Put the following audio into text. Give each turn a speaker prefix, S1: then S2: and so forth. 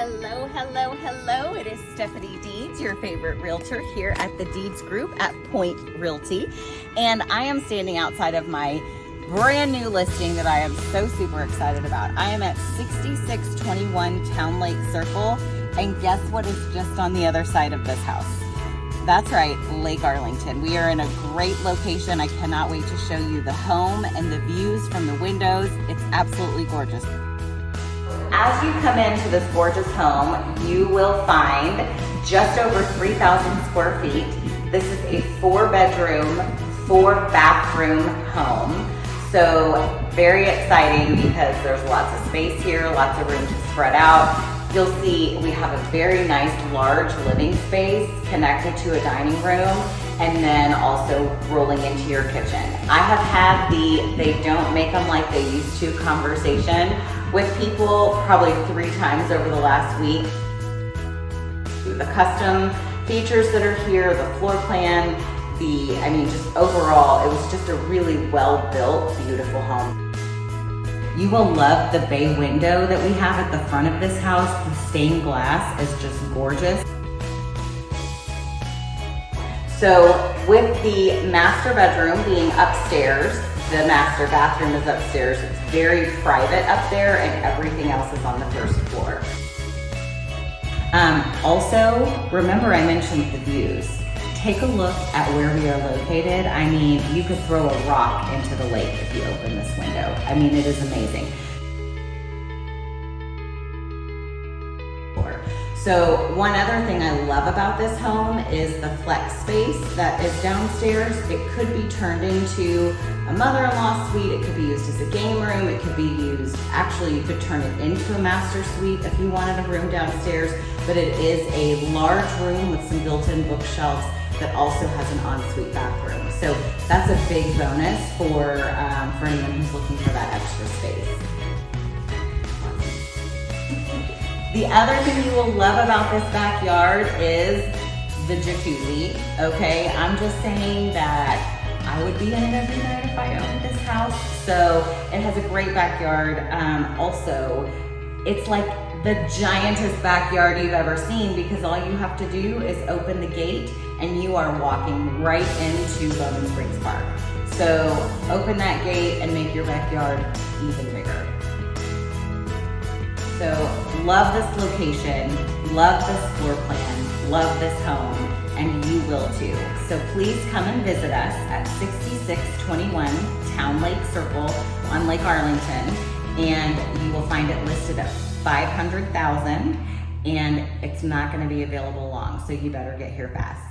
S1: Hello, hello, hello. It is Stephanie Deeds, your favorite realtor here at the Deeds Group at Point Realty. And I am standing outside of my brand new listing that I am so super excited about. I am at 6621 Townlake Circle. And guess what is just on the other side of this house? That's right, Lake Arlington. We are in a great location. I cannot wait to show you the home and the views from the windows. It's absolutely gorgeous. As you come into this gorgeous home, you will find just over 3,000 square feet. This is a 4-bedroom, 4-bathroom home. So very exciting because there's lots of space here, lots of room to spread out. You'll see we have a very nice large living space connected to a dining room and then also rolling into your kitchen. I have had the "they don't make them like they used to" conversation with people probably 3 times over the last week. The custom features that are here, the floor plan, just overall, it was just a really well-built, beautiful home. You will love the bay window that we have at the front of this house. The stained glass is just gorgeous. So with the master bedroom being upstairs, the master bathroom is upstairs. It's very private up there and everything else is on the first floor. Also, remember I mentioned the views. Take a look at where we are located. You could throw a rock into the lake if you open this window. It is amazing. So one other thing I love about this home is the flex space that is downstairs. It could be turned into a mother-in-law suite. It could be used as a game room. It could be used, actually you could turn it into a master suite if you wanted a room downstairs, but it is a large room with some built-in bookshelves that also has an ensuite bathroom. So that's a big bonus for anyone who's looking for that extra space. The other thing you will love about this backyard is the jacuzzi, okay? I'm just saying that I would be in it every night if I owned this house. So it has a great backyard. Also, it's like the giantest backyard you've ever seen because all you have to do is open the gate and you are walking right into Bowman Springs Park. So open that gate and make your backyard even bigger. So love this location, love this floor plan, love this home, and you will too. So please come and visit us at 6621 Townlake Circle on Lake Arlington, and you will find it listed at $500,000, and it's not going to be available long, so you better get here fast.